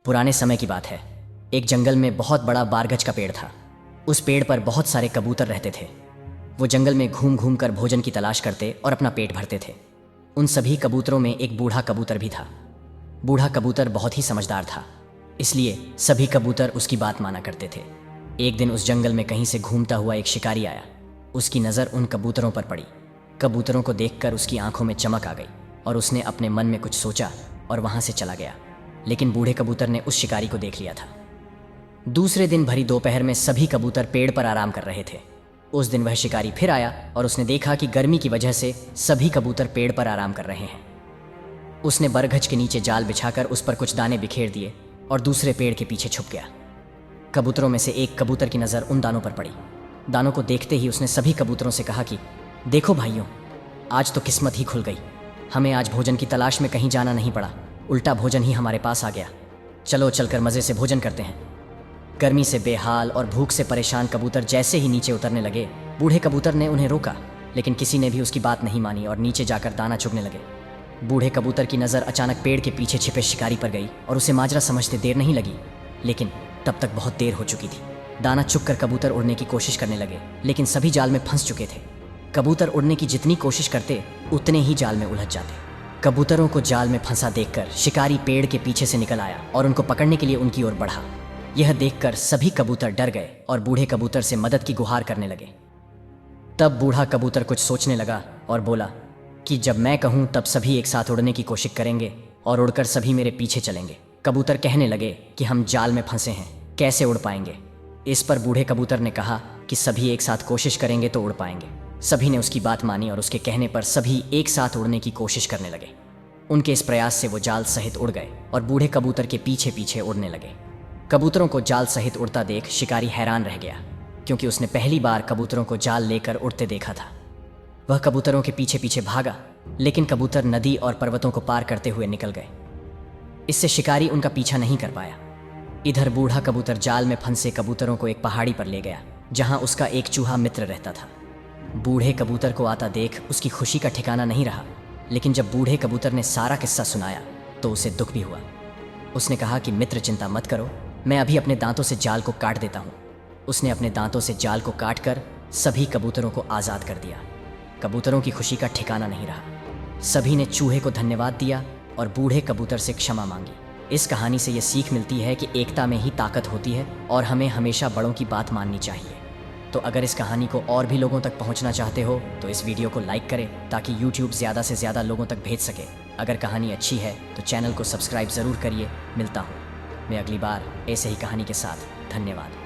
पुराने समय की बात है। एक जंगल में बहुत बड़ा बारगज का पेड़ था। उस पेड़ पर बहुत सारे कबूतर रहते थे। वो जंगल में घूम घूम कर भोजन की तलाश करते और अपना पेट भरते थे। उन सभी कबूतरों में एक बूढ़ा कबूतर भी था। बूढ़ा कबूतर बहुत ही समझदार था, इसलिए सभी कबूतर उसकी बात माना करते थे। एक दिन उस जंगल में कहीं से घूमता हुआ एक शिकारी आया। उसकी नज़र उन कबूतरों पर पड़ी। कबूतरों को देखकर उसकी आंखों में चमक आ गई और उसने अपने मन में कुछ सोचा और वहां से चला गया। लेकिन बूढ़े कबूतर ने उस शिकारी को देख लिया था। दूसरे दिन भरी दोपहर में सभी कबूतर पेड़ पर आराम कर रहे थे। उस दिन वह शिकारी फिर आया और उसने देखा कि गर्मी की वजह से सभी कबूतर पेड़ पर आराम कर रहे हैं। उसने बरगज के नीचे जाल बिछाकर उस पर कुछ दाने बिखेर दिए और दूसरे पेड़ के पीछे छुप गया। कबूतरों में से एक कबूतर की नज़र उन दानों पर पड़ी। दानों को देखते ही उसने सभी कबूतरों से कहा कि देखो भाइयों, आज तो किस्मत ही खुल गई। हमें आज भोजन की तलाश में कहीं जाना नहीं पड़ा, उल्टा भोजन ही हमारे पास आ गया। चलो चलकर मज़े से भोजन करते हैं। गर्मी से बेहाल और भूख से परेशान कबूतर जैसे ही नीचे उतरने लगे, बूढ़े कबूतर ने उन्हें रोका, लेकिन किसी ने भी उसकी बात नहीं मानी और नीचे जाकर दाना चुगने लगे। बूढ़े कबूतर की नज़र अचानक पेड़ के पीछे छिपे शिकारी पर गई और उसे माजरा समझते देर नहीं लगी, लेकिन तब तक बहुत देर हो चुकी थी। दाना चुगकर कबूतर उड़ने की कोशिश करने लगे, लेकिन सभी जाल में फंस चुके थे। कबूतर उड़ने की जितनी कोशिश करते उतने ही जाल में उलझ जाते। कबूतरों को जाल में फंसा देखकर शिकारी पेड़ के पीछे से निकल आया और उनको पकड़ने के लिए उनकी ओर बढ़ा। यह देखकर सभी कबूतर डर गए और बूढ़े कबूतर से मदद की गुहार करने लगे। तब बूढ़ा कबूतर कुछ सोचने लगा और बोला कि जब मैं कहूँ तब सभी एक साथ उड़ने की कोशिश करेंगे और उड़कर सभी मेरे पीछे चलेंगे। कबूतर कहने लगे कि हम जाल में फंसे हैं, कैसे उड़ पाएंगे। इस पर बूढ़े कबूतर ने कहा कि सभी एक साथ कोशिश करेंगे तो उड़ पाएंगे। सभी ने उसकी बात मानी और उसके कहने पर सभी एक साथ उड़ने की कोशिश करने लगे। उनके इस प्रयास से वो जाल सहित उड़ गए और बूढ़े कबूतर के पीछे पीछे उड़ने लगे। कबूतरों को जाल सहित उड़ता देख शिकारी हैरान रह गया, क्योंकि उसने पहली बार कबूतरों को जाल लेकर उड़ते देखा था। वह कबूतरों के पीछे पीछे भागा, लेकिन कबूतर नदी और पर्वतों को पार करते हुए निकल गए। इससे शिकारी उनका पीछा नहीं कर पाया। इधर बूढ़ा कबूतर जाल में फंसे कबूतरों को एक पहाड़ी पर ले गया, जहां उसका एक चूहा मित्र रहता था। बूढ़े कबूतर को आता देख उसकी खुशी का ठिकाना नहीं रहा, लेकिन जब बूढ़े कबूतर ने सारा किस्सा सुनाया तो उसे दुख भी हुआ। उसने कहा कि मित्र चिंता मत करो, मैं अभी अपने दांतों से जाल को काट देता हूँ। उसने अपने दांतों से जाल को काट कर सभी कबूतरों को आज़ाद कर दिया। कबूतरों की खुशी का ठिकाना नहीं रहा। सभी ने चूहे को धन्यवाद दिया और बूढ़े कबूतर से क्षमा मांगी। इस कहानी से ये सीख मिलती है कि एकता में ही ताकत होती है और हमें हमेशा बड़ों की बात माननी चाहिए। तो अगर इस कहानी को और भी लोगों तक पहुंचना चाहते हो तो इस वीडियो को लाइक करें, ताकि YouTube ज़्यादा से ज़्यादा लोगों तक भेज सके। अगर कहानी अच्छी है तो चैनल को सब्सक्राइब ज़रूर करिए। मिलता हूँ मैं अगली बार ऐसे ही कहानी के साथ। धन्यवाद।